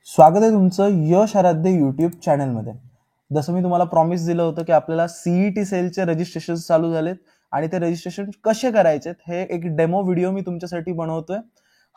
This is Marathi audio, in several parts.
स्वागत आहे तुमचं यश आराध्य यूट्यूब चॅनलमध्ये. जसं मी तुम्हाला प्रॉमिस दिलं होतं की आपल्याला सीईटी सेलचे रजिस्ट्रेशन चालू झालेत आणि ते रजिस्ट्रेशन कसे करायचे हे एक डेमो व्हिडिओ मी तुमच्यासाठी बनवतोय.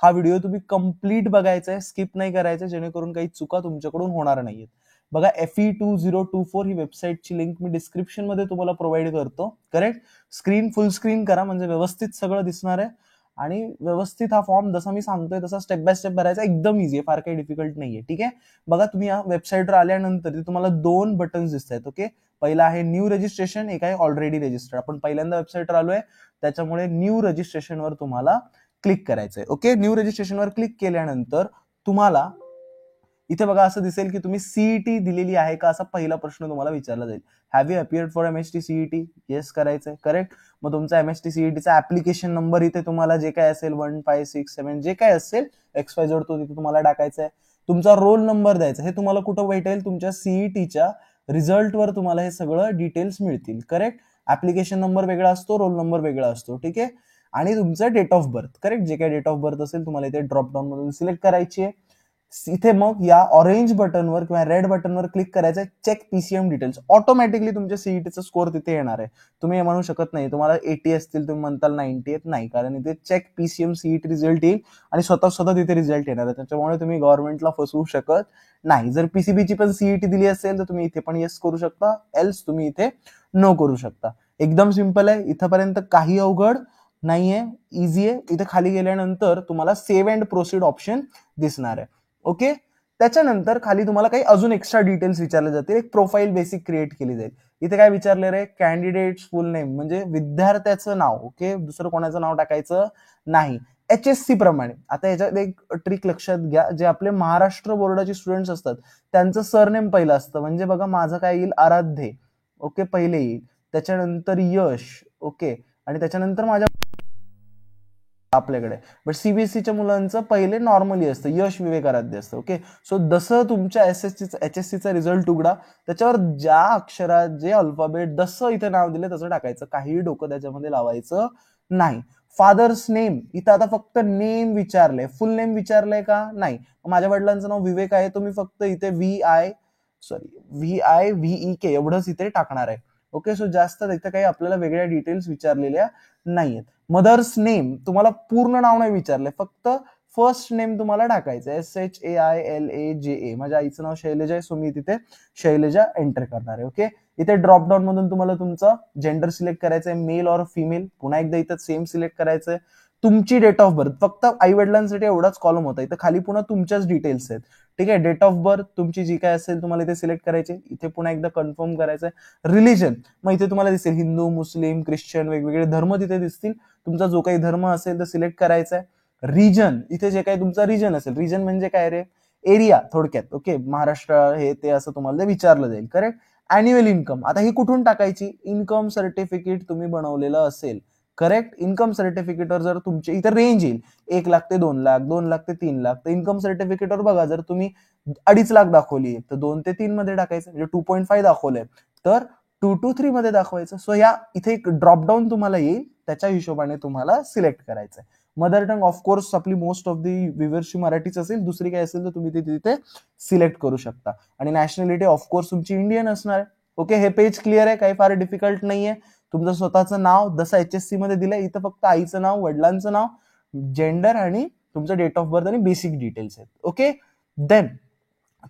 हा व्हिडिओ तुम्ही कंप्लीट बघायचा आहे, स्किप नाही करायचं, जेणेकरून काही चुका तुमच्याकडून होणार नाहीयेत. बघा, FE2024 ही वेबसाईटची लिंक मी डिस्क्रिप्शन मध्ये तुम्हाला प्रोव्हाइड करतो. करेक्ट. स्क्रीन फुल स्क्रीन करा म्हणजे व्यवस्थित सगळं दिसणार आहे आणि व्यवस्थित हा फॉर्म जसा मी सांगतोय तसा स्टेप बाय स्टेप भरायचा. एकदम इझी आहे, फार काही डिफिकल्ट नाहीये. ठीक आहे. बघा, तुम्ही या वेबसाईटवर आल्यानंतर तुम्हाला दोन बटन्स दिसत आहेत. ओके. पहिला आहे न्यू रजिस्ट्रेशन, एक आहे ऑलरेडी रजिस्टर्ड. आपण पहिल्यांदा वेबसाईटवर आलोय त्याच्यामुळे न्यू रजिस्ट्रेशनवर तुम्हाला क्लिक करायचंय. ओके. न्यू रजिस्ट्रेशनवर क्लिक केल्यानंतर तुम्हाला इथे बघा असं दिसेल की तुम्ही सीईटी दिलेली आहे का, असा पहिला प्रश्न तुम्हाला विचारला जाईल. Have you appeared for MST CET? Yes करायचंय. करेक्ट. मग तुमचा एमएसटी सीईटीचा ऍप्लिकेशन नंबर इथे तुम्हाला जे काय असेल 1567 जे काय असेल XYZ तो तिथे तुम्हाला टाकायचा आहे. तुमचा रोल नंबर द्यायचा. हे तुम्हाला कुठं भेटेल? तुमच्या सीईटीच्या रिझल्टवर तुम्हाला हे सगळं डिटेल्स मिळतील. करेक्ट. ऍप्लिकेशन नंबर वेगळा असतो, रोल नंबर वेगळा असतो. ठीक आहे. आणि तुमचं डेट ऑफ बर्थ. करेक्ट. जे काय डेट ऑफ बर्थ असेल तुम्हाला इथे ड्रॉपडाऊन मधून सिलेक्ट करायची आहे. इथे मग या ऑरेंज बटनवर किंवा रेड बटनवर क्लिक करायचं, चेक पीसीएम डिटेल्स. ऑटोमॅटिकली तुमच्या सीईटीचा स्कोअर तिथे येणार आहे. तुम्ही हे म्हणू शकत नाही तुम्हाला 80 असतील, तुम्ही म्हणताल 90 येत नाही, कारण इथे चेक पीसीएम सीईटी रिझल्ट येईल आणि स्वतः तिथे रिझल्ट येणार आहे. त्याच्यामुळे तुम्ही गव्हर्नमेंटला फसवू शकत नाही. जर पीसीबीची पण सीईटी दिली असेल तर तुम्ही इथे पण येस करू शकता, एल्स तुम्ही इथे नो करू शकता. एकदम सिंपल आहे. इथपर्यंत काही अवघड नाहीये, इझी आहे. इथे खाली गेल्यानंतर तुम्हाला सेव्ह अँड प्रोसीड ऑप्शन दिसणार आहे. ओके. त्याच्यानंतर खाली तुम्हाला काही अजून एक्स्ट्रा डिटेल्स विचारले जातील. एक प्रोफाईल बेसिक क्रिएट केली जाईल. इथे काय विचारले रे? कॅन्डिडेट्स फुल नेम म्हणजे विद्यार्थ्याचं नाव. ओके. दुसरं कोणाचं नाव टाकायचं नाही. HSC प्रमाणे. आता याच्यात एक ट्रिक लक्षात घ्या, जे आपले महाराष्ट्र बोर्डाचे स्टुडंट्स असतात त्यांचं सरनेम पहिलं असतं. म्हणजे बघा, माझं काय येईल? आराध्ये. ओके. पहिले येईल, त्याच्यानंतर यश. ओके. आणि त्याच्यानंतर माझ्या आपल्याकडे. बट सीबीएसईच्या मुलांचं पहिले नॉर्मली असतं, यश विवेक आराध्य असतं. ओके. सो जसं तुमच्या HSCचा रिझल्ट उघडा, त्याच्यावर ज्या अक्षरात जे अल्फाबेट जसं इथे नाव दिले तसं टाकायचं. काहीही डोकं त्याच्यामध्ये लावायचं नाही. फादर्स नेम, इथं आता फक्त नेम विचारलंय, फुल नेम विचारलंय का? नाही. माझ्या वडिलांचं नाव विवेक आहे, तुम्ही फक्त इथे VIVEK एवढंच इथे टाकणार आहे. ओके. सो जास्त इथे काही आपल्याला वेगळ्या डिटेल्स विचारलेल्या नाहीयेत. मदर्स नेम तुम्हाला पूर्ण नाव नाही विचारलंय, फक्त फर्स्ट नेम तुम्हाला टाकायचं. SHAILAJA. माझ्या आईचं नाव शैलजा आहे, सो मी तिथे शैलजा एंटर करणार आहे. ओके. इथे ड्रॉपडाऊन मधून तुम्हाला तुमचं जेंडर सिलेक्ट करायचंय, मेल ऑर फिमेल. पुन्हा एकदा इथं सेम सिलेक्ट करायचंय. तुमची डेट ऑफ बर्थ, फक्त आई वडिलांसाठी एवढाच कॉलम होता. इथं खाली पुन्हा तुमच्याच डिटेल्स आहेत. ठीक आहे. डेट ऑफ बर्थ तुमची जी काय असेल तुम्हाला इथे सिलेक्ट करायची. इथे पुन्हा एकदा कन्फर्म करायचंय. रिलिजन, मग इथे तुम्हाला दिसेल हिंदू, मुस्लिम, ख्रिश्चन, वेगवेगळे धर्म तिथे दिसतील. तुमचा जो काही धर्म असेल तर सिलेक्ट करायचा आहे. रिजन, इथे जे काही तुमचा रिजन असेल, रिजन म्हणजे काय रे? एरिया थोडक्यात. ओके. महाराष्ट्र हे ते असं तुम्हाला विचारलं जाईल. करेक्ट. अॅन्युअल इन्कम, आता ही कुठून टाकायची? इन्कम सर्टिफिकेट तुम्ही बनवलेलं असेल. करेक्ट. इन्कम सर्टिफिकेटवर जर तुमचे इथे रेंज येईल 1 लाख ते 2 लाख, 2 लाख ते 3 लाख, तर इन्कम सर्टिफिकेटवर बघा, जर तुम्ही 2.5 लाख दाखवली तर 2 ते 3 मध्ये टाकायचं. म्हणजे 2.5 दाखवलंय तर 2 to 3 मध्ये दाखवायचं. सो या इथे एक ड्रॉपडाऊन तुम्हाला येईल, त्याच्या हिशोबाने तुम्हाला सिलेक्ट करायचंय. मदर टंग ऑफकोर्स आपली मोस्ट ऑफ दी व्ह्युअर्सची मराठीच असेल, दुसरी काय असेल तर तुम्ही तिथे सिलेक्ट करू शकता. आणि नॅशनॅलिटी ऑफकोर्स तुमची इंडियन असणार आहे. ओके. हे पेज क्लिअर आहे, काही फार डिफिकल्ट नाहीये. तुमचं स्वतःचं नाव जसं HSC मध्ये दिलंय, इथं फक्त आईचं नाव, वडिलांचं नाव, जेंडर आणि तुमचं डेट ऑफ बर्थ आणि बेसिक डिटेल्स आहेत. ओके. देन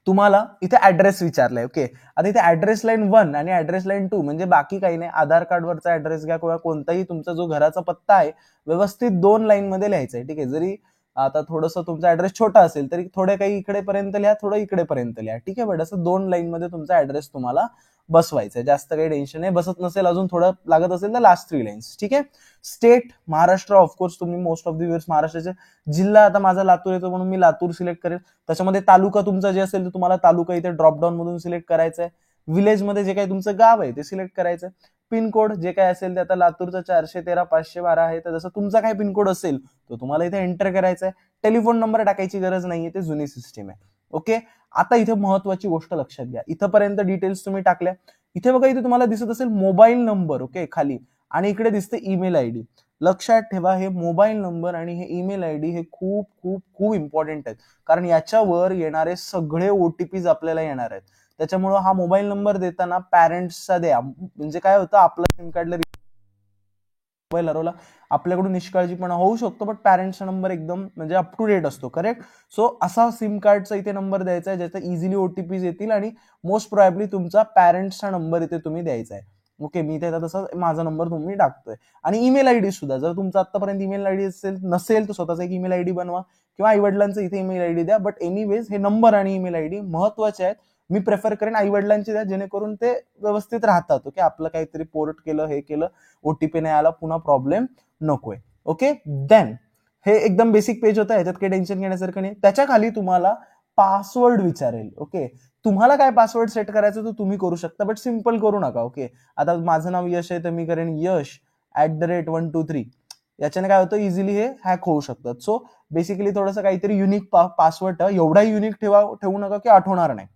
तुम्हाला इथे ऍड्रेस विचारलाय. ओके. आता इथे ऍड्रेस लाईन 1 आणि ऍड्रेस लाईन 2 म्हणजे बाकी काही नाही. आधार कार्डवरचा ऍड्रेस घ्या किंवा कोणताही तुमचा जो घराचा पत्ता आहे व्यवस्थित 2 लाईन मध्ये लिहायचा आहे. ठीक आहे. जरी आता थोडंसं तुमचा ऍड्रेस छोटा असेल तरी थोडे काही इकडेपर्यंत लिहा, थोडं इकडेपर्यंत लिहा. ठीक आहे. बट असं 2 लाईन मध्ये तुमचा ऍड्रेस तुम्हाला बसवायचं. जास्त काही टेन्शन नाही. बसत नसेल, अजून थोडं लागत असेल तर लास्ट 3 लाईन्स. ठीक आहे. स्टेट महाराष्ट्र, ऑफकोर्स तुम्ही मोस्ट ऑफ द व्ह्युअर्स महाराष्ट्राचे. जिल्हा आता माझा लातूर येतो म्हणून मी लातूर सिलेक्ट करेल. त्याच्यामध्ये तालुका तुमचा जे असेल तर तुम्हाला तालुका इथे ड्रॉपडाऊन मधून सिलेक्ट करायचा आहे. विलेज मध्ये जे काही तुमचं गाव आहे ते सिलेक्ट करायचं. पिनकोड जे काय असेल ते आता लातूरचा 413 512 आहे, तर जसं तुमचा काय पिनकोड असेल तो तुम्हाला इथे एंटर करायचा आहे. टेलिफोन नंबर टाकायची गरज नाहीये, ते जुनी सिस्टीम आहे. ओके. आता इथे महत्वाची गोष्ट लक्षात घ्या. इथंपर्यंत डिटेल्स तुम्ही टाकल्या. इथे बघा, इथे तुम्हाला दिसत असेल मोबाईल नंबर. ओके. खाली आणि इकडे दिसते ईमेल आयडी. लक्षात ठेवा, हे मोबाईल नंबर आणि हे ईमेल आयडी हे खूप खूप खूप इम्पॉर्टंट आहेत, कारण याच्यावर येणारे सगळे OTPs आपल्याला येणार आहेत. त्याच्यामुळे हा मोबाईल नंबर देताना पॅरेंट्सचा द्या. म्हणजे काय होतं, आपला सिम कार्डला मोबाईल हरवला, आपल्याकडून निष्काळजीपणा होऊ शकतो, बट पॅरेंट्सचा नंबर एकदम म्हणजे अप टू डेट असतो. करेक्ट. सो असा सिम कार्डचा इथे नंबर द्यायचा आहे ज्याचा इझिली OTPs येतील आणि मोस्ट प्रोबॅबली तुमचा पॅरेंट्सचा नंबर इथे तुम्ही द्यायचा आहे. ओके, मी इथे तसं माझा नंबर तुम्ही टाकतोय. आणि ईमेल आयडी सुद्धा, जर तुमचा आतापर्यंत ईमेल आयडी नसेल तर स्वतःचा एक ईमेल आयडी बनवा किंवा आई वडिलांचा इथे ईमेल आयडी द्या. बट एनिवेज हे नंबर आणि ईमेल आयडी महत्वाचे आहेत. मी प्रेफर करेन आई वडिलांची द्या, जेणेकरून ते व्यवस्थित राहतात. ओके, आपलं काहीतरी पोर्ट केलं, हे केलं, OTP नाही आला, पुन्हा प्रॉब्लेम नकोय. ओके, देन हे एकदम बेसिक पेज होतं, ह्याच्यात काही टेन्शन घेण्यासारखं नाही. त्याच्या खाली तुम्हाला पासवर्ड विचारेल. ओके, तुम्हाला काय पासवर्ड सेट करायचं तर तुम्ही करू शकता, बट सिम्पल करू नका. ओके, आता माझं नाव यश आहे तर मी करेन यश@123. याच्याने काय होतं, इझिली हे हॅक होऊ शकतात. सो बेसिकली थोडंसं काहीतरी युनिक पासवर्ड ठेवा. एवढाही युनिक ठेवू नका की आठवणार नाही.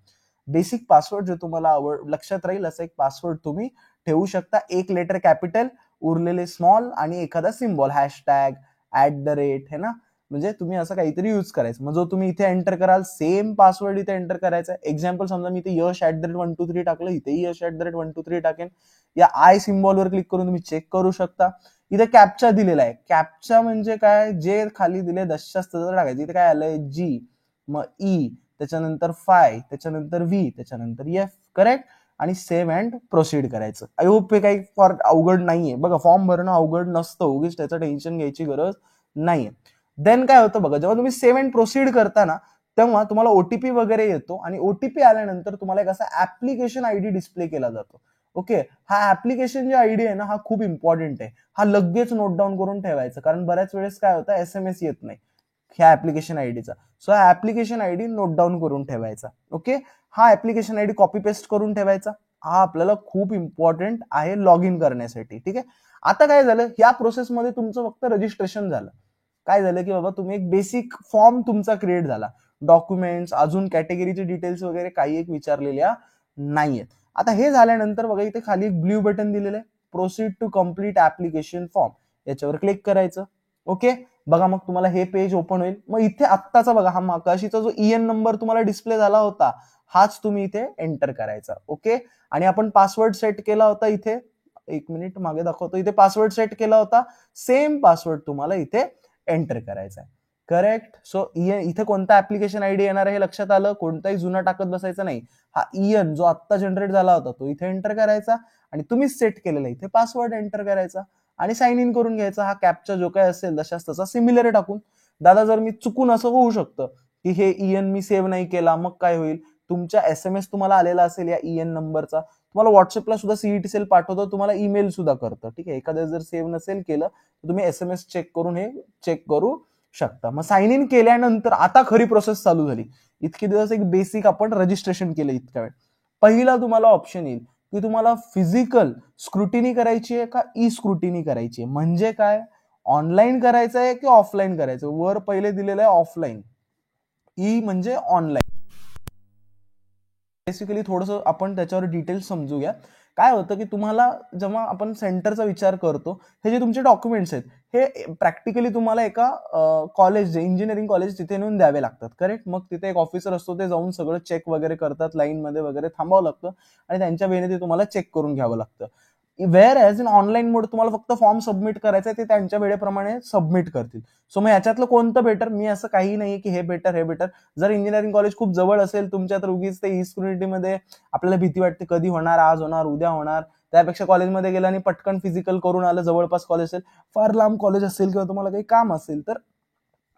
बेसिक पासवर्ड जो तुम्हाला लक्षात राहील असं एक पासवर्ड तुम्ही ठेवू शकता. एक लेटर कॅपिटल, उरलेले स्मॉल आणि एखादा सिम्बॉल, हॅशटॅग, @ है ना, म्हणजे तुम्ही असं काहीतरी युज करायचं. मग जो तुम्ही इथे एंटर कराल सेम पासवर्ड इथे एंटर करायचा. एक्झाम्पल समजा मी इथे यश@123 टाकलं, इथेही यश@123 टाकेन. या आय सिम्बॉलवर क्लिक करून तुम्ही चेक करू शकता. इथे कॅप्चा दिलेला आहे. कॅप्चा म्हणजे काय, जे खाली दिले दशशास्त्र टाकायचं. इथे काय आलंय, G, मग E, त्याच्यानंतर 5, त्याच्यानंतर V, त्याच्यानंतर F. करेक्ट. आणि सेव्ह अँड प्रोसीड करायचं. आय होप हे काही फार अवघड नाहीये. बघा, फॉर्म भरणं अवघड नसतं, उगीच त्याचं टेन्शन घ्यायची गरज नाहीये. देन काय होतं बघा, जेव्हा तुम्ही सेव्ह अँड प्रोसीड करता ना, तेव्हा तुम्हाला OTP वगैरे येतो आणि OTP आल्यानंतर तुम्हाला एक असा ऍप्लिकेशन आयडी डिस्प्ले केला जातो. ओके, हा ऍप्लिकेशन जे आयडी आहे ना, हा खूप इम्पॉर्टंट आहे. हा लगेच नोट डाऊन करून ठेवायचा, कारण बऱ्याच वेळेस काय होतं, SMS येत नाही ह्या ऍप्लिकेशन आयडीचा. सो हा ऍप्लिकेशन आयडी नोट डाऊन करून ठेवायचा. ओके, हा ऍप्लिकेशन आयडी कॉपी पेस्ट करून ठेवायचा. हा आपल्याला खूप इम्पॉर्टंट आहे लॉग इन करण्यासाठी. ठीक आहे. आता काय झालं, या प्रोसेसमध्ये तुमचं फक्त रजिस्ट्रेशन झालं. काय झालं की बाबा, तुम्ही एक बेसिक फॉर्म तुमचा क्रिएट झाला. डॉक्युमेंट्स, अजून कॅटेगरीचे डिटेल्स वगैरे काही एक विचारलेल्या नाहीयेत. आता हे झाल्यानंतर बघा, इथे खाली एक ब्ल्यू बटन दिलेलं आहे, proceed to complete application form. याच्यावर क्लिक करायचं. ओके, बघा मग तुम्हाला हे पेज ओपन होईल. मग इथे आत्ताचा बघा, हा मागाशीचा जो EN नंबर तुम्हाला डिस्प्ले झाला होता, हाच तुम्ही इथे एंटर करायचा. ओके, आणि आपण पासवर्ड सेट केला होता इथे, एक मिनिट मागे दाखवतो, इथे पासवर्ड सेट केला होता, सेम पासवर्ड तुम्हाला इथे एंटर करायचा आहे. करेक्ट. सो इथे कोणता ऍप्लिकेशन आयडी येणार आहे हे लक्षात आलं, कोणताही जुना टाकत बसायचा नाही. हा EN जो आता जनरेट झाला होता तो इथे एंटर करायचा आणि तुम्ही सेट केलेला इथे पासवर्ड एंटर करायचा आणि साइन इन करून घ्यायचा. हा कॅप्चा जो काय असेल तशाच तसा सिमिलर टाकून. दादा, जर मी चुकून असं होऊ शकतं की हे EN मी सेव्ह नाही केला, मग काय होईल, तुमच्या SMS तुम्हाला आलेला असेल या EN नंबरचा, तुम्हाला व्हॉट्सअपला सुद्धा CET सेल पाठवतो, तुम्हाला ईमेल सुद्धा करतं. ठीक आहे, एखाद्या जर सेव्ह नसेल केलं तर तुम्ही SMS चेक करून हे चेक करू शकता. मग साइन इन केल्यानंतर आता खरी प्रोसेस चालू झाली. इतके दिवस एक बेसिक आपण रजिस्ट्रेशन केलं इतक्या वेळ. पहिला तुम्हाला ऑप्शन येईल की तुम्हाला फिजिकल स्क्रुटिनी करायची आहे का ई स्क्रुटिनी करायची आहे. म्हणजे काय, ऑनलाईन करायचं आहे की ऑफलाईन करायचं. वर पहिले दिलेलं आहे ऑफलाईन, ई म्हणजे ऑनलाईन. बेसिकली थोडंसं आपण त्याच्यावर डिटेल्स समजूया. काय होतं की तुम्हाला जेव्हा आपण सेंटरचा विचार करतो, हे जे तुमचे डॉक्युमेंट्स आहेत हे प्रॅक्टिकली तुम्हाला एका कॉलेज, इंजिनिअरिंग कॉलेज, तिथे नेऊन द्यावे लागतात. करेक्ट. मग तिथे एक ऑफिसर असतो, ते जाऊन सगळं चेक वगैरे करतात, लाईनमध्ये वगैरे थांबावं लागतं आणि त्यांच्या वेळेने ते तुम्हाला चेक करून घ्यावं लागतं. वेअर ॲज इन ऑनलाईन मोड तुम्हाला फक्त फॉर्म सबमिट करायचा आहे, ते त्यांच्या वेळेप्रमाणे सबमिट करतील. सो मग याच्यातलं कोणतं बेटर, मी असं काही नाही की हे बेटर हे बेटर. जर इंजिनिअरिंग कॉलेज खूप जवळ असेल तुमच्या, तर उगीच ते ई-स्क्रुटिनीमध्ये आपल्याला भीती वाटते, कधी होणार, आज होणार, उद्या होणार. त्यापेक्षा कॉलेजमध्ये गेलं आणि पटकन फिजिकल करून आलं, जवळपास कॉलेज असेल. फार लांब कॉलेज असेल किंवा तुम्हाला काही काम असेल तर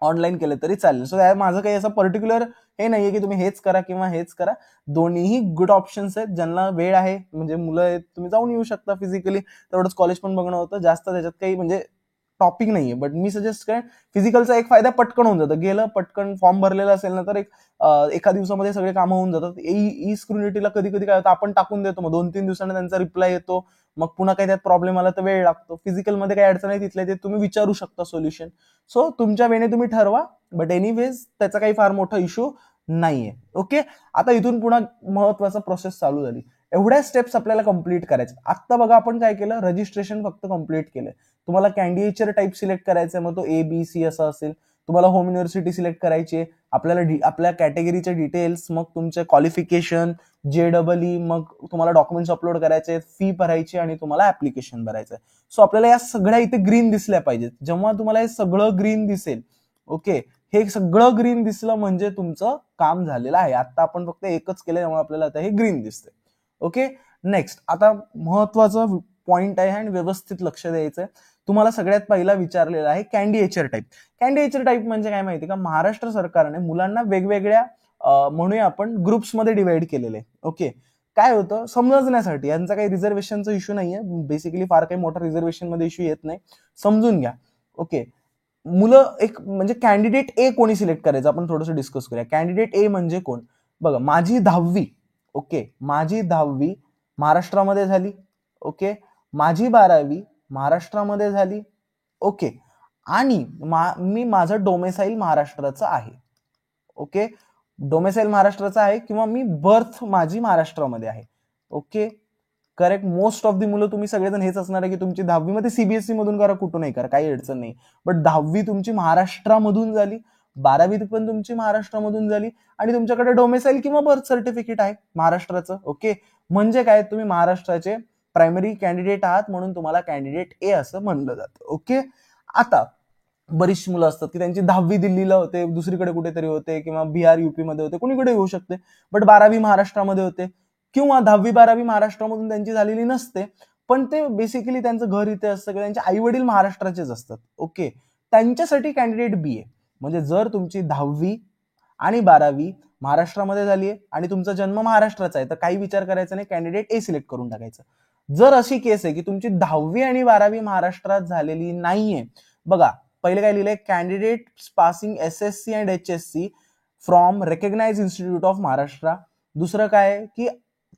ऑनलाईन केलं तरी चालेल. सो माझं काही असं पर्टिक्युलर हे नाहीये की तुम्ही हेच करा किंवा हेच करा. दोन्हीही गुड ऑप्शन्स आहेत. ज्यांना वेळ आहे, म्हणजे मुलं आहेत, तुम्ही जाऊन येऊ शकता फिजिकली, तेवढंच कॉलेज पण बघणं होतं. जास्त त्याच्यात काही म्हणजे टॉपिक नाहीये. बट मी सजेस्ट करेन, फिजिकलचा एक फायदा, पटकन होऊन जातं. गेलं, पटकन फॉर्म भरलेला असेल ना, तर एका दिवसामध्ये सगळे कामं होऊन जातात. ई स्क्रुनिटीला कधी कधी काय होतं, आपण टाकून देतो, मग 2-3 दिवसांनी त्यांचा रिप्लाय येतो, मग पुन्हा काही त्यात प्रॉब्लेम आला तर वेळ लागतो. फिजिकलमध्ये काही अडचण आहे, तिथल्या ते तुम्ही विचारू शकता सोल्युशन. सो तुमच्या वेळेने तुम्ही ठरवा, बट एनिवेज त्याचा काही फार मोठा इश्यू नाहीये. ओके, आता इथून पुन्हा महत्वाचा प्रोसेस चालू झाली. एवढ्या स्टेप्स आपल्याला कंप्लीट करायचे. आता बघा आपण काय केलं, रजिस्ट्रेशन फक्त कंप्लीट केलं. तुम्हाला कॅन्डिडेचर टाईप सिलेक्ट करायचं, मग तो A, B, C असं असेल. तुम्हाला होम युनिव्हर्सिटी सिलेक्ट करायची आहे, आपल्याला आपल्या कॅटेगरीचे डिटेल्स, मग तुमचे क्वालिफिकेशन, JEE, मग तुम्हाला डॉक्युमेंट्स अपलोड करायचे, फी भरायची आणि तुम्हाला ऍप्लिकेशन भरायचं. सो आपल्याला या सगळ्या इथे ग्रीन दिसल्या पाहिजेत. जेव्हा तुम्हाला हे सगळं ग्रीन दिसेल, ओके, हे सगळं ग्रीन दिसलं म्हणजे तुमचं काम झालेलं आहे. आता आपण फक्त एकच केलं, त्यामुळे आपल्याला आता हे ग्रीन दिसतंय. ओके, नेक्स्ट आता महत्वाचं पॉइंट आहे आणि व्यवस्थित लक्ष द्यायचं आहे. तुम्हाला सगळ्यात पहिला विचारलेला आहे कॅन्डिडेचर टाईप. कॅन्डिडेचर टाईप म्हणजे काय माहिती का, महाराष्ट्र सरकारने मुलांना वेगवेगळ्या म्हणूया आपण ग्रुप्समध्ये डिवाइड केलेले. ओके, काय होतं समजण्यासाठी, यांचा काही रिझर्वेशनचा इश्यू नाहीये, बेसिकली फार काही मोठा रिझर्वेशन मध्ये इश्यू येत नाही, समजून घ्या. ओके, मुलं एक म्हणजे कॅन्डिडेट ए कोणी सिलेक्ट करायचं आपण थोडंसं डिस्कस करूया. कॅन्डिडेट ए म्हणजे कोण? बघा, माझी 10वी, ओके, माझी 10वी महाराष्ट्रामध्ये झाली. ओके, माझी 12वी महाराष्ट्रामध्ये झाली. ओके, आणि मी माझं डोमेसाईल महाराष्ट्राचं आहे. ओके, डोमेसाईल महाराष्ट्राचं आहे किंवा मी बर्थ माझी महाराष्ट्रामध्ये आहे. Okay, correct. Most of the मुलं तुम्ही सगळेजण हेच असणार आहे की तुमची 10वी मध्ये CBSE मधून करा, कुठूनही करा, काही अडचण नाही. बट 10वी तुमची महाराष्ट्रामधून झाली, 12वी पण तुमची महाराष्ट्रामधून झाली आणि तुमच्याकडे डोमेसाईल किंवा बर्थ सर्टिफिकेट आहे महाराष्ट्राचं. ओके, म्हणजे काय, तुम्ही महाराष्ट्राचे प्रायमरी कॅन्डिडेट आहात, म्हणून तुम्हाला कॅन्डिडेट ए असं म्हणलं जातं. ओके, आता बरीचशी मुलं असतात की त्यांची 10वी दिल्लीला होते, दुसरीकडे कुठेतरी होते, किंवा बिहार UP मध्ये होते, कुणीकडे होऊ शकते, बट 12वी महाराष्ट्रामध्ये होते, किंवा 10वी 12वी महाराष्ट्रामधून त्यांची झालेली नसते, पण ते बेसिकली त्यांचं घर इथे असतं किंवा त्यांचे आई वडील महाराष्ट्राचेच असतात. ओके, त्यांच्यासाठी कॅन्डिडेट बी आहे. म्हणजे जर तुमची 10वी आणि 12वी महाराष्ट्रामध्ये झाली आहे आणि तुमचा जन्म महाराष्ट्राचा आहे, तर काही विचार करायचा नाही, कॅन्डिडेट ए सिलेक्ट करून टाकायचं. जर अशी केस आहे की तुमची 10वी आणि 12वी महाराष्ट्रात झालेली नाहीये, बघा पहिले काय लिहिलंय, candidate passing SSC and HSC from recognise institute of Maharashtra. दुसरं काय की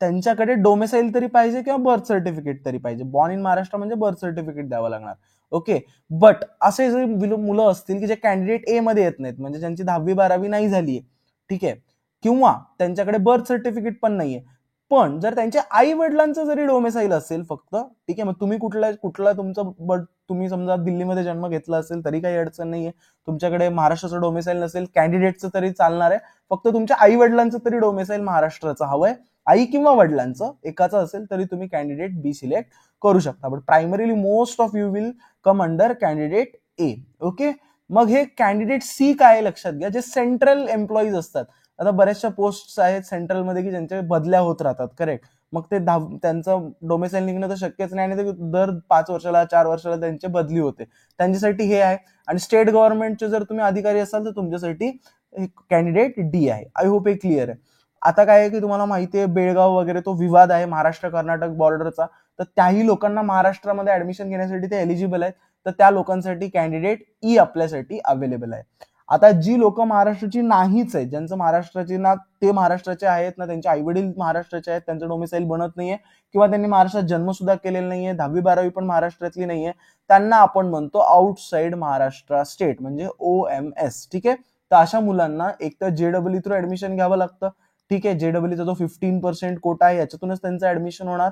त्यांच्याकडे डोमेसाईल तरी पाहिजे किंवा बर्थ सर्टिफिकेट तरी पाहिजे. बॉर्न इन महाराष्ट्र म्हणजे बर्थ सर्टिफिकेट द्यावं लागणार. ओके, बट असे जे मुलं असतील की जे कॅन्डिडेट ए मध्ये येत नाहीत, म्हणजे ज्यांची 10वी 12वी नाही झालीये, ठीक आहे, किंवा त्यांच्याकडे बर्थ सर्टिफिकेट पण नाहीये, पण जर त्यांच्या आई वडिलांचं जरी डोमेसाईल असेल फक्त, ठीक आहे, मग तुम्ही कुठला तुमचं, बट तुम्ही समजा दिल्लीमध्ये जन्म घेतला असेल तरी काही अडचण नाहीये, तुमच्याकडे महाराष्ट्राचं डोमेसाईल नसेल, कॅन्डिडेटचं तरी चालणार आहे, फक्त तुमच्या आई वडिलांचं तरी डोमेसाईल महाराष्ट्राचं हवंय, आई किंवा वडिलांचं एकाचं असेल तरी तुम्ही कॅन्डिडेट बी सिलेक्ट करू शकता. But primarily most of you will come under candidate A. Okay, मग हे कॅन्डिडेट सी काय लक्षात घ्या, जे सेंट्रल एम्प्लॉईज असतात. आता बऱ्याचशा पोस्ट आहेत सेंट्रलमध्ये की ज्यांच्या बदल्या होत राहतात, करेक्ट, मग ते त्यांचं डोमेसाईल निघणं तर शक्यच नाही आणि ते दर 5 वर्षाला 4 वर्षाला त्यांची बदली होते, त्यांच्यासाठी हे आहे. आणि स्टेट गव्हर्नमेंटचे जर तुम्ही अधिकारी असाल तर तुमच्यासाठी कॅन्डिडेट डी आहे. आय होप हे क्लिअर आहे. आता काय आहे की तुम्हाला माहिती आहे बेळगाव वगैरे तो विवाद आहे महाराष्ट्र कर्नाटक बॉर्डरचा, तर त्याही लोकांना महाराष्ट्रामध्ये ऍडमिशन घेण्यासाठी ते एलिजिबल आहेत, तर त्या लोकांसाठी कॅन्डिडेट ई आपल्यासाठी अवेलेबल आहे. आता जी लोक महाराष्ट्राची नाहीच आहेत, ज्यांचं महाराष्ट्राची ना ते महाराष्ट्राचे आहेत ना त्यांचे आई वडील महाराष्ट्राचे आहेत, त्यांचं डोमेसाईल बनत नाहीये किंवा त्यांनी महाराष्ट्रात जन्म सुद्धा केलेला नाहीये, 10वी 12वी पण महाराष्ट्रातली नाहीये, त्यांना आपण म्हणतो आउटसाइड महाराष्ट्र स्टेट म्हणजे OMS. ठीक आहे, तर अशा मुलांना एक तर JEE थ्रू ऍडमिशन घ्यावं लागतं. ठीक आहे, JEEचा जो 15% कोटा आहे याच्यातूनच त्यांचं ऍडमिशन होणार,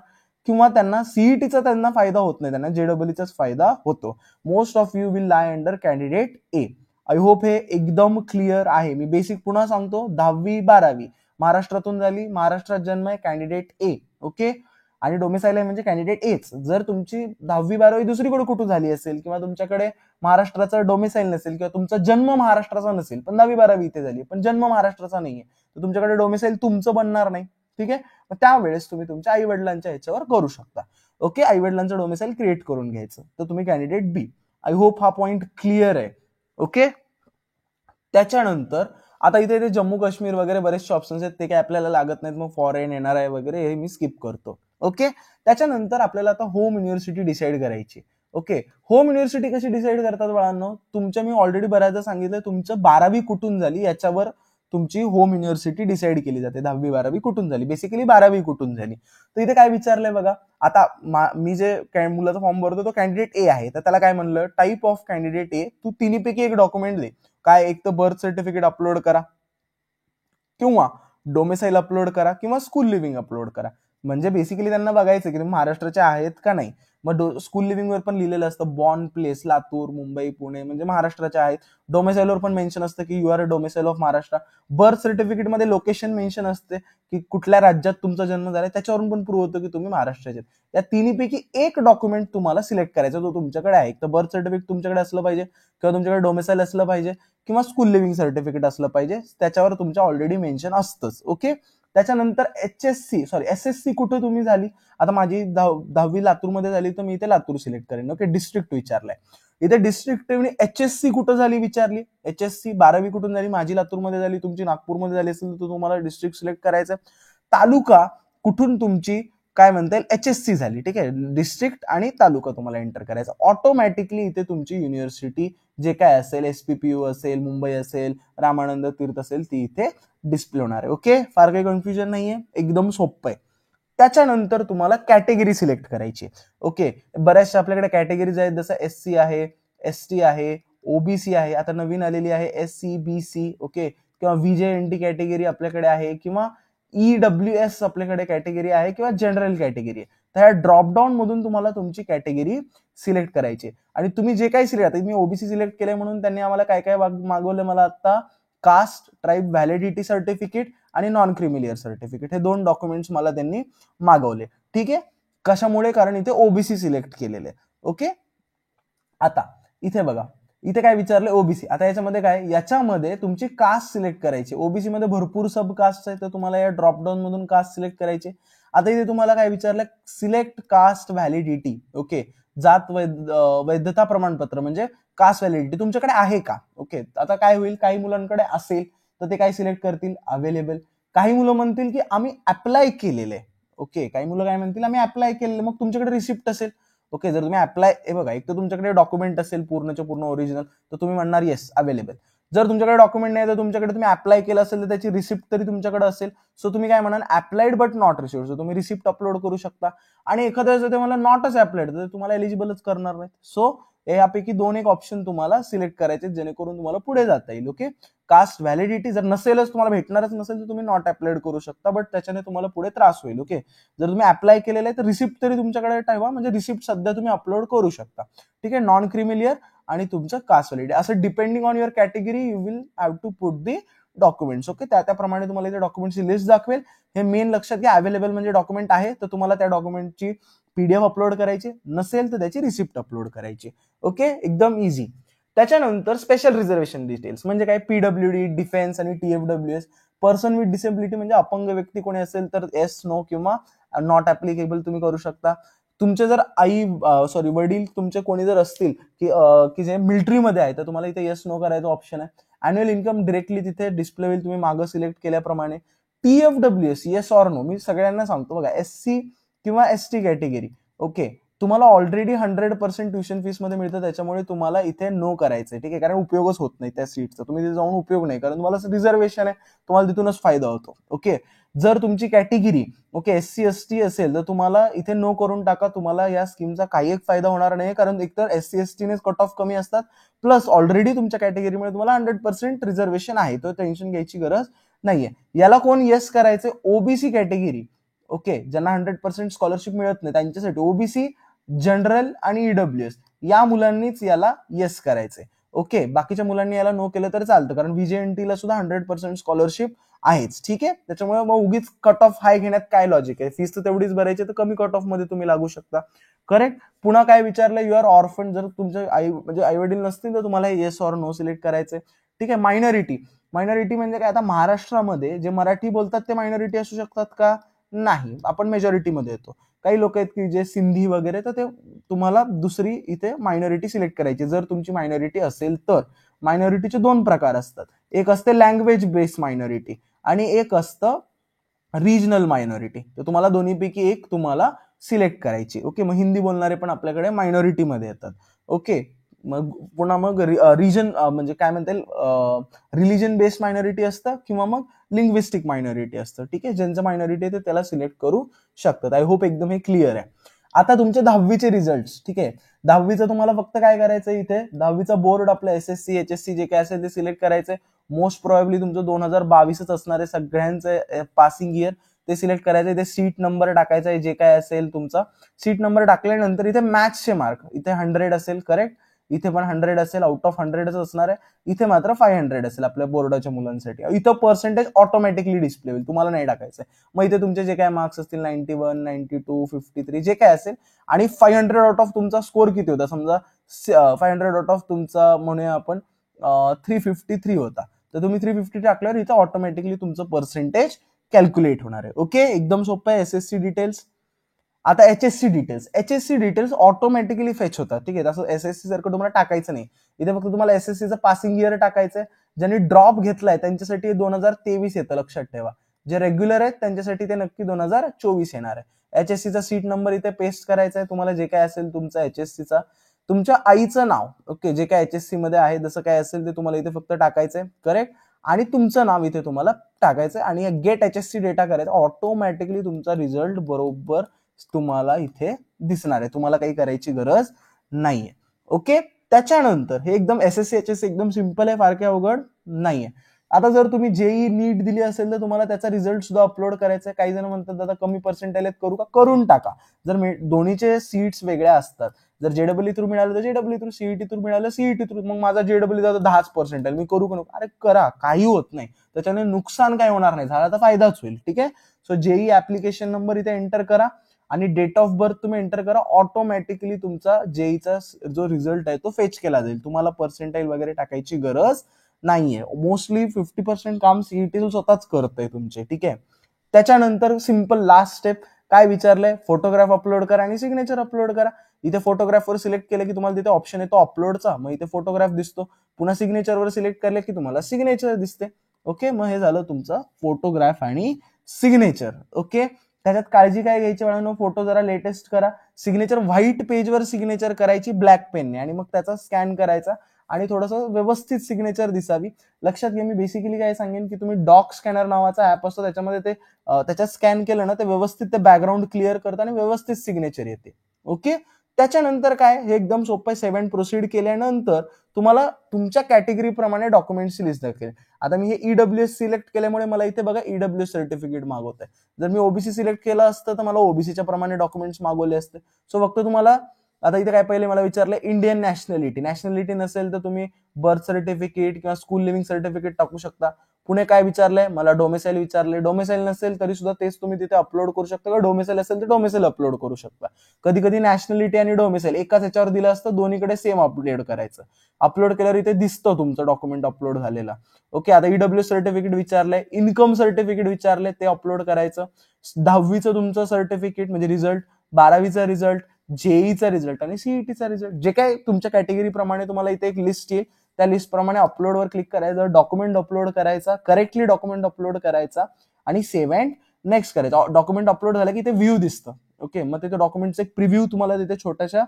किंवा त्यांना CETचा त्यांना फायदा होत नाही, त्यांना JEEचाच फायदा होतो. Most of you will lie under candidate A. I hope हे एकदम क्लिअर आहे. मी बेसिक पुन्हा सांगतो, 10वी 12वी महाराष्ट्रातून झाली, महाराष्ट्रात जन्म आहे, कॅन्डिडेट ए. ओके, आणि डोमेसाईल आहे म्हणजे कॅन्डिडेट एच. जर तुमची 10वी 12वी दुसरीकडे कुठून झाली असेल किंवा तुमच्याकडे महाराष्ट्राचा डोमेसाईल नसेल किंवा तुमचा जन्म महाराष्ट्राचा नसेल पण 10वी 12वी इथे झाली पण जन्म महाराष्ट्राचा नाहीये, तर तुमच्याकडे डोमेसाईल तुमचं बनणार नाही. ठीक आहे, मग त्यावेळेस तुम्ही तुमच्या आई वडिलांच्या ह्याच्यावर करू शकता. ओके, आई वडिलांचं डोमेसाईल क्रिएट करून घ्यायचं, तर तुम्ही कॅन्डिडेट बी. आय होप हा पॉइंट क्लिअर आहे. ओके, त्याच्यानंतर आता इथे जम्मू काश्मीर वगैरे बरेचसे ऑप्शन्स आहेत, ते काय आपल्याला लागत नाहीत, मग फॉरेन येणार आहे वगैरे हे मी स्किप करतो. ओके, त्याच्यानंतर आपल्याला आता होम युनिव्हर्सिटी डिसाईड करायची. ओके, होम युनिव्हर्सिटी कशी डिसाईड करतात बाळांनो, तुमच्या मी ऑलरेडी बऱ्याचदा सांगितलं, तुमचं 12वी कुठून झाली याच्यावर तुमची होम युनिव्हर्सिटी डिसाईड केली जाते. 10वी 12वी कुठून झाली, बेसिकली 12वी कुठून झाली. तर इथे काय विचारलंय बघा, आता मी जे मुलाचा फॉर्म भरतो तो कॅन्डिडेट ए आहे, तर त्याला काय म्हणलं, टाईप ऑफ कॅन्डिडेट ए, तू तिन्हीपैकी एक डॉक्युमेंट दे. काय, एक तर बर्थ सर्टिफिकेट अपलोड करा किंवा डोमेसाईल अपलोड करा किंवा स्कूल लिव्हिंग अपलोड करा. म्हणजे बेसिकली त्यांना बघायचं की तुम्ही महाराष्ट्राचे आहेत का नाही. मग स्कूल लिव्हिंगवर पण लिहिलेलं असतं बॉर्न प्लेस लातूर, मुंबई, पुणे, म्हणजे महाराष्ट्राचे आहेत. डोमेसाईलवर पण मेन्शन असतं की you are a domicile of Maharashtra. Birth सर्टिफिकेटमध्ये लोकेशन मेन्शन असते की कुठल्या राज्यात तुमचा जन्म झालाय, त्याच्यावरून पण प्रूव्ह होतं की तुम्ही महाराष्ट्राचे. या तिन्हीपैकी एक डॉक्युमेंट तुम्हाला सिलेक्ट करायचा जो तुमच्याकडे आहे. तर बर्थ सर्टिफिकेट तुमच्याकडे असलं पाहिजे, किंवा तुमच्याकडे डोमेसाईल असलं पाहिजे, किंवा स्कूल लिव्हिंग सर्टिफिकेट असलं पाहिजे. त्याच्यावर तुमच्या ऑलरेडी मेन्शन असतंच. ओके. त्याच्यानंतर एसएससी कुठं तुम्ही झाली. आता माझी 10वी लातूरमध्ये झाली, तर मी इथे लातूर सिलेक्ट करेन. ओके. डिस्ट्रिक्ट विचारलाय इथे, डिस्ट्रिक्ट एचएससी कुठं झाली विचारली. एचएससी 12वी कुठून झाली, माझी लातूरमध्ये झाली, तुमची नागपूरमध्ये झाली असेल तर तुम्हाला डिस्ट्रिक्ट सिलेक्ट करायचं. तालुका कुठून तुमची काय म्हणता येईल एचएससी झाली. ठीक आहे. डिस्ट्रिक्ट आणि तालुका तुम्हाला एंटर करायचा. ऑटोमॅटिकली इथे तुमची युनिव्हर्सिटी जे काय असेल, एसपीपीयू असेल, मुंबई असेल, रामानंद तीर्थ असेल, ती इथे डिस्प्ले होणार आहे. ओके. फार काही कन्फ्युजन नाहीये, एकदम सोपं आहे. त्याच्यानंतर तुम्हाला कॅटेगरी सिलेक्ट करायची. ओके. बऱ्याचशा आपल्याकडे कॅटेगरीज आहेत, जसं एससी आहे, एसटी आहे, ओबीसी आहे, आता नवीन आलेली आहे एससी बीसी. ओके. किंवा व्हीजेएनटी कॅटेगरी आपल्याकडे आहे, किंवा ईडब्ल्यूएस आपल्याकडे कॅटेगरी आहे, किंवा जनरल कॅटेगरी आहे. तर ह्या ड्रॉपडाऊन मधून तुम्हाला तुमची कॅटेगरी सिलेक्ट करायची. आणि तुम्ही जे काही सिलेक्ट, आता मी ओबीसी सिलेक्ट केलंय म्हणून त्यांनी आम्हाला काय काय मागवलं मला आता, कास्ट, ट्राईब व्हॅलिडिटी सर्टिफिकेट आणि नॉन क्रिमिलियर सर्टिफिकेट, हे 2 डॉक्युमेंट्स मला त्यांनी मागवले. ठीक आहे. कशामुळे, कारण इथे ओबीसी सिलेक्ट केलेले. ओके. आता इथे बघा, इथे काय विचारलं, ओबीसी. आता याच्यामध्ये काय, याच्यामध्ये तुमची कास्ट सिलेक्ट करायची. ओबीसी मध्ये भरपूर सब कास्ट आहे, तर तुम्हाला या ड्रॉपडाऊन मधून कास्ट सिलेक्ट करायची. आता इथे तुम्हाला काय विचारलं, सिलेक्ट कास्ट व्हॅलिडिटी. ओके. जात वैधता प्रमाणपत्र म्हणजे कास्ट व्हॅलिडिटी तुमच्याकडे आहे का. ओके. आता काय होईल, काही मुलांकडे असेल तर ते काय सिलेक्ट करतील, अवेलेबल. काही मुलं म्हणतील की आम्ही अप्लाय केलेलं आहे. ओके. काही मुलं काय म्हणतील, आम्ही अप्लाय केलेलं, मग तुमच्याकडे रिसिप्ट असेल. ओके. जर तुम्ही अप्लाय, हे बघा, एक तर तुमच्याकडे डॉक्युमेंट असेल पूर्णच्या पूर्ण ओरिजिनल, तर तुम्ही म्हणणार येस अवेलेबल. जर तुमच्याकडे डॉक्युमेंट नाही तर तुमच्याकडे तुम्ही अप्लाय केलं असेल तर त्याची रिसिप्ट तरी तुमच्याकडे असेल. सो तुम्ही काय म्हणाल, applied but not received. So तुम्ही रिसिप्ट अपलोड करू शकता. आणि एखाद्या वेळेस ते मला नॉटच अप्लाइड, तर तुम्हाला एलिजिबलच करणार नाही. सो यापैकी 2 ऑप्शन तुम्हाला सिलेक्ट करायचे, जेणेकरून तुम्हाला पुढे जाता येईल. ओके. कास्ट व्हॅलिडिटी जर नसेलच, तुम्हाला भेटणारच नसेल, तर तुम्ही नॉट अप्लाइड करू शकता, बट त्याच्याने तुम्हाला पुढे त्रास होईल. ओके. जर तुम्ही अप्लाय केलेलं आहे तर रिसिप्ट तरी तुमच्याकडे ठेवा, म्हणजे रिसिप्ट सध्या तुम्ही अपलोड करू शकता. ठीक आहे. नॉन क्रिमिलियर आणि तुमचं कास्ट व्हॅलिडिटी, असं depending on your category you will have to put the documents. Okay. त्याप्रमाणे तुम्हाला इथे डॉक्युमेंटची लिस्ट दाखवेल. हे मेन लक्षात घ्या, अवेलेबल म्हणजे डॉक्युमेंट आहे, तर तुम्हाला त्या डॉक्युमेंटची पीडीएफ अपलोड करायची, नसेल तर त्याची रिसिप्ट अपलोड करायची. ओके. एकदम इझी. त्याच्यानंतर स्पेशल रिझर्वेशन डिटेल्स म्हणजे काय, पीडब्ल्यूडी, डिफेन्स आणि टीएफडब्ल्यूएस. पर्सन विथ डिसेबिलिटी म्हणजे अपंग व्यक्ती कोणी असेल तर येस, नो किंवा नॉट ऍप्लिकेबल तुम्ही करू शकता. तुमचे जर वडील तुमचे कोणी जर असतील की जे मिलिटरीमध्ये आहे, तर तुम्हाला इथे येस, नो करायचा ऑप्शन आहे. अॅन्युअल इन्कम डिरेक्टली तिथे डिस्प्ले होईल, तुम्ही मागं सिलेक्ट केल्याप्रमाणे. टीएफडब्ल्यूएस येस ऑर नो, मी सगळ्यांना सांगतो बघा, एससी किंवा एसटी कॅटेगरी. ओके. तुम्हाला ऑलरेडी 100% ट्युशन फीस मध्ये मिळतं, त्याच्यामुळे तुम्हाला इथे नो करायचंय. ठीक आहे. कारण उपयोगच होत नाही त्या सीटचा, तुम्ही तिथे जाऊन उपयोग नाही, कारण तुम्हाला रिझर्वेशन आहे, तुम्हाला तिथूनच फायदा होतो. ओके. जर तुमची कॅटेगरी ओके एससी एसटी असेल तर तुम्हाला इथे नो करून टाका, तुम्हाला या स्कीमचा काही एक फायदा होणार नाही, कारण एकतर एससी एसटीने कट ऑफ कमी असतात, प्लस ऑलरेडी तुमच्या कॅटेगरीमध्ये तुम्हाला 100% रिझर्वेशन आहे, तो टेन्शन घ्यायची गरज नाहीये. याला कोण येस करायचं, ओबीसी कॅटेगरी. ओके. ज्यांना 100% स्कॉलरशिप मिळत नाही त्यांच्यासाठी, ओबीसी, जनरल आणि ईडब्ल्यूएस या मुलांनीच याला येस करायचंय. ओके. बाकीच्या मुलांनी याला नो केलं तर चालतं, कारण व्हीजेएनटीला सुद्धा 100% स्कॉलरशिप आहेच. ठीक आहे. त्याच्यामुळे मग उगीच कट ऑफ हाय घेण्यात काय लॉजिक आहे, फीस तर तेवढीच भरायची, तर कमी कट ऑफ मध्ये तुम्ही लागू शकता. करेक्ट. पुन्हा काय विचारलं, यू आर ऑर्फन, जर तुमचे आई वडील नसतील तर तुम्हाला येस ऑर नो सिलेक्ट करायचंय. ठीक आहे. मायनॉरिटी म्हणजे काय, आता महाराष्ट्रामध्ये जे मराठी बोलतात ते मायनॉरिटी असू शकतात का, नाही, आपण मेजॉरिटीमध्ये येतो. काही लोक आहेत की जे सिंधी वगैरे, तर ते तुम्हाला दुसरी इथे मायनॉरिटी सिलेक्ट करायची जर तुमची मायनॉरिटी असेल तर. मायनॉरिटीचे 2 प्रकार असतात, एक असते लँग्वेज बेस्ड मायनॉरिटी आणि एक असतं रिजनल मायनॉरिटी. तर तुम्हाला दोन्हीपैकी एक तुम्हाला सिलेक्ट करायची. ओके. मग हिंदी बोलणारे पण आपल्याकडे मायनॉरिटी मध्ये येतात. ओके. मग पुन्हा मग रिजन म्हणजे काय म्हणता येईल, रिलिजन बेस्ड मायनॉरिटी असतं किंवा मग लिंग्विस्टिक मायनॉरिटी असतं. ठीक आहे. ज्यांचं मायनॉरिटी आहे ते त्याला सिलेक्ट करू शकतात. आय होप एकदम हे क्लिअर आहे. आता तुमचे 10वीचे रिझल्ट. ठीक आहे. 10वीचं तुम्हाला फक्त काय करायचं, इथे 10वीचा बोर्ड आपलं एसएससी एचएससी जे काय असेल ते सिलेक्ट करायचंय. मोस्ट प्रोबॅबली तुमचं 2022च असणार आहे सगळ्यांचं पासिंग इयर, ते सिलेक्ट करायचं. इथे सीट नंबर टाकायचा आहे, जे काय असेल तुमचा सीट नंबर टाकल्यानंतर इथे मॅथ्सचे मार्क इथे 100 असेल, करेक्ट. इथे पण 100 असेल, आउट ऑफ 100च असणार आहे. इथे मात्र 500 असेल आपल्या बोर्डाच्या मुलांसाठी. इथं पर्सेंटेज ऑटोमॅटिकली डिस्प्ले होईल, तुम्हाला नाही टाकायचं. मग इथे तुमचे जे काय मार्क्स असतील 91, 92, 53 जे काय असेल, आणि 500 आउट ऑफ तुमचा स्कोर किती होता, समजा 500 आउट ऑफ तुमचा म्हणूया आपण 353 होता, तर तुम्ही 350 टाकल्यावर इथं ऑटोमॅटिकली तुमचं पर्सेंटेज कॅल्क्युलेट होणार आहे. ओके, एकदम सोपं आहे. SSC details. आता एचएससी डिटेल्स ऑटोमॅटिकली फेच होतात, ठीक आहे. तसं एसएससी सारखं तुम्हाला टाकायचं नाही. इथे फक्त तुम्हाला एसएससीचं पासिंग इयर टाकायचंय. ज्यांनी ड्रॉप घेतलाय त्यांच्यासाठी 2023 येतं, लक्षात ठेवा. जे रेग्युलर आहेत त्यांच्यासाठी ते नक्की 2024 येणार आहे. एचएससीचा सीट नंबर इथे पेस्ट करायचा आहे तुम्हाला, जे काय असेल तुमचा एचएससीचा, तुमच्या आईचं नाव, ओके, जे काय एचएससी मध्ये आहे जसं काय असेल ते तुम्हाला इथे फक्त टाकायचंय, करेक्ट. आणि तुमचं नाव इथे तुम्हाला टाकायचंय आणि गेट एचएससी डेटा करायचं. ऑटोमॅटिकली तुमचा रिझल्ट बरोबर तुम्हाला इथे दिसणार आहे, तुम्हाला काही करायची गरज नाहीये. ओके, त्याच्यानंतर हे एकदम एसएससी एचएससी एकदम सिंपल आहे, फार काही अवघड नाहीये. आता जर तुम्ही जेई नीट दिली असेल तर तुम्हाला त्याचा रिझल्ट सुद्धा अपलोड करायचा आहे. काही जण म्हणतात दादा कमी पर्सेंटेज आहेत, करू का? करून टाका. जर दोन्हीचे सीट्स वेगळ्या असतात, जर जेडब्ल्यू थ्रू मिळालं तर जेडब्ल्यू थ्रू, सीईटी थ्रू मिळालं सीईटी थ्रू. मग माझा जेडब्ल्यू जातो 10% मी करू का नको? अरे करा, काही होत नाही, त्याच्याने नुकसान काय होणार नाही, झाला तर फायदाच होईल, ठीक आहे. सो जेई ऍप्लिकेशन नंबर इथे एंटर करा आणि डेट ऑफ बर्थ तुम्ही एंटर करा. ऑटोमॅटिकली तुमचा जेईचा जो रिझल्ट आहे तो फेच केला जाईल, तुम्हाला पर्सेंटाईल वगैरे टाकायची गरज नाहीये. मोस्टली 50% काम सीईटी स्वतःच करतंय तुमचे, ठीक आहे. त्याच्यानंतर सिंपल लास्ट स्टेप काय विचारलंय, फोटोग्राफ अपलोड करा आणि सिग्नेचर अपलोड करा. इथे फोटोग्राफवर सिलेक्ट केलं की तुम्हाला तिथे ऑप्शन येतो अपलोडचा, मग इथे फोटोग्राफ दिसतो. पुन्हा सिग्नेचरवर सिलेक्ट केलं की तुम्हाला सिग्नेचर दिसते. ओके, मग हे झालं तुमचं फोटोग्राफ आणि सिग्नेचर. ओके, त्याच्यात काळजी काय घ्यायची बाळांनो, फोटो जरा लेटेस्ट करा. सिग्नेचर व्हाईट पेजवर सिग्नेचर करायची ब्लॅक पेनने आणि मग त्याचा स्कॅन करायचा आणि थोडंसं व्यवस्थित सिग्नेचर दिसावी. लक्षात घ्या, मी बेसिकली काय सांगेन की तुम्ही डॉक स्कॅनर नावाचा ऍप असतो, त्याच्यामध्ये ते त्याच्यात स्कॅन केलं ना ते व्यवस्थित ते बॅकग्राऊंड क्लिअर करतं आणि व्यवस्थित सिग्नेचर येते. ओके, त्याच्यानंतर काय, हे एकदम सोपं आहे. 7 प्रोसीड केल्यानंतर तुम्हाला तुमच्या कॅटेगरी प्रमाणे डॉक्युमेंटची लिस्ट दाखवेल. आता मी हे ईडब्ल्यूएस सिलेक्ट केल्यामुळे मला इथे बघा ईडब्ल्यूएस सर्टिफिकेट मागवत आहे. जर मी ओबीसी सिलेक्ट केलं असतं तर मला ओबीसीच्या प्रमाणे डॉक्युमेंट्स मागवले असते. सो फक्त तुम्हाला आता इथे काय पहिले मला विचारलं इंडियन नॅशनॅलिटी नसेल तर तुम्ही बर्थ सर्टिफिकेट किंवा स्कूल लिव्हिंग सर्टिफिकेट टाकू शकता. पुणे काय विचारलंय, मला डोमेसाईल विचारले. डोमेसाईल नसेल तरी सुद्धा तेच तुम्ही तिथे अपलोड करू शकता, किंवा डोमेसाईल असेल तर डोमेसाईल अपलोड करू शकता. कधी कधी नॅशनॅलिटी आणि डोमेसाईल एकाच याच्यावर दिलं असतं, दोन्हीकडे सेम अपलोड करायचं. अपलोड केल्यावर इथे दिसतं तुमचं डॉक्युमेंट अपलोड झालेला. ओके, आता ईडब्ल्यू सर्टिफिकेट विचारलंय, इन्कम सर्टिफिकेट विचारलंय, ते अपलोड करायचं. 10वीचं तुमचं सर्टिफिकेट म्हणजे रिझल्ट, 12वीचा रिझल्ट, जेईचा रिझल्ट आणि सीईटीचा रिझल्ट, जे काय तुमच्या कॅटेगरी प्रमाणे तुम्हाला इथे एक लिस्ट येईल, त्या लिस्ट प्रमाणे अपलोडवर क्लिक करायचं, डॉक्युमेंट अपलोड करायचा, करेक्टली डॉक्युमेंट अपलोड करायचा आणि सेव्ह अँड नेक्स्ट करायचं. डॉक्युमेंट अपलोड झालं की ते व्ह्यू दिसतं. ओके, मग तिथे डॉक्युमेंटचा एक प्रिव्ह्यू तुम्हाला तिथे छोट्याशा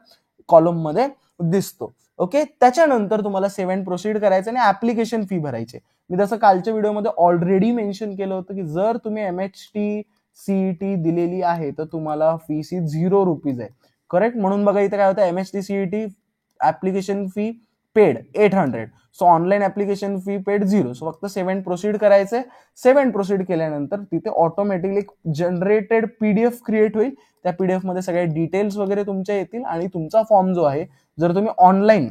कॉलम मध्ये दिसतो. ओके, त्याच्यानंतर तुम्हाला सेव्ह अँड प्रोसीड करायचं आणि ऍप्लिकेशन फी भरायची. मी जसं कालच्या व्हिडिओमध्ये ऑलरेडी मेन्शन केलं होतं की जर तुम्ही एमएचटी सीईटी दिलेली आहे तर तुम्हाला फी सी ₹0 आहे, करेक्ट. म्हणून बघा इथे काय होतं, MHT CET application fee paid 800, so online application fee paid 0. So फक्त सेव्ह अँड प्रोसीड करायचंय. सेव्ह अँड प्रोसीड केल्यानंतर तिथे ऑटोमॅटिकली जनरेटेड पीडीएफ क्रिएट होईल. त्या पीडीएफ मध्ये सगळे डिटेल्स वगैरे तुमच्या येतील आणि तुमचा फॉर्म जो आहे जर तुम्ही ऑनलाईन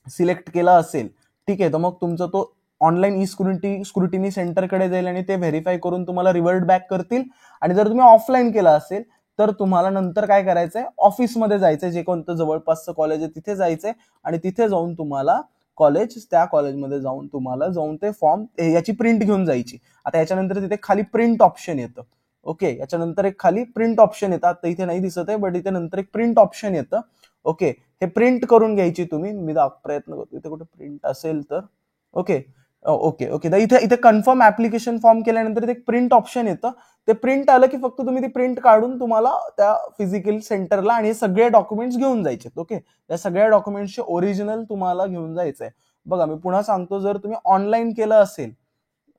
सिलेक्ट केला असेल, ठीक आहे, तर मग तुमचा तो ऑनलाईन ई स्क्रुटिनी सेंटरकडे जाईल आणि ते व्हेरीफाय करून तुम्हाला रिव्हर्ट बॅक करतील. आणि जर तुम्ही ऑफलाईन केला असेल तर तुम्हाला नंतर काय करायचंय, ऑफिसमध्ये जायचंय, जे कोणतं जवळपासचं कॉलेज आहे तिथे जायचंय आणि तिथे जाऊन तुम्हाला त्या कॉलेजमध्ये जाऊन ते फॉर्म याची प्रिंट घेऊन जायची. आता याच्यानंतर तिथे खाली प्रिंट ऑप्शन येतं. ओके, याच्यानंतर एक खाली प्रिंट ऑप्शन येतात, तर इथे नाही दिसत आहे बट इथे नंतर एक प्रिंट ऑप्शन येतं. ओके, हे प्रिंट करून घ्यायची तुम्ही. मी प्रयत्न करतो इथे कुठे प्रिंट असेल तर. ओके ओके ओके, तर इथे कन्फर्म ऍप्लिकेशन फॉर्म केल्यानंतर इथे एक प्रिंट ऑप्शन येतं. ते प्रिंट आलं की फक्त तुम्ही ती प्रिंट काढून तुम्हाला त्या फिजिकल सेंटरला आणि हे सगळे डॉक्युमेंट्स घेऊन जायचे. ओके, त्या सगळ्या डॉक्युमेंट्सचे ओरिजिनल तुम्हाला घेऊन जायचंय. बघा मी पुन्हा सांगतो, जर तुम्ही ऑनलाईन केलं असेल,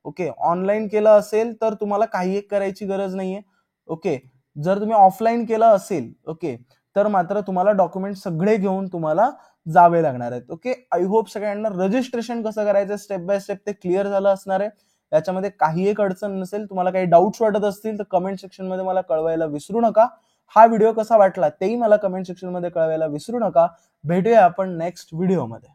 ओके, ऑनलाईन केलं असेल तर तुम्हाला काही एक करायची गरज नाहीये. ओके, जर तुम्ही ऑफलाईन केलं असेल, ओके, तर मात्र तुम्हाला डॉक्युमेंट सगळे घेऊन तुम्हाला जावे लागणार आहेत. ओके, आय होप सगळ्यांना रजिस्ट्रेशन कसं करायचं स्टेप बाय स्टेप ते क्लिअर झालं असणार आहे. याच्यामध्ये काही एक अडचण नसेल, तुम्हाला काही डाऊट्स वाटत असतील तर कमेंट सेक्शन मध्ये मला कळवायला विसरू नका. हा व्हिडिओ कसा वाटला तेही मला कमेंट सेक्शन मध्ये कळवायला विसरू नका. भेटूया आपण नेक्स्ट व्हिडिओमध्ये.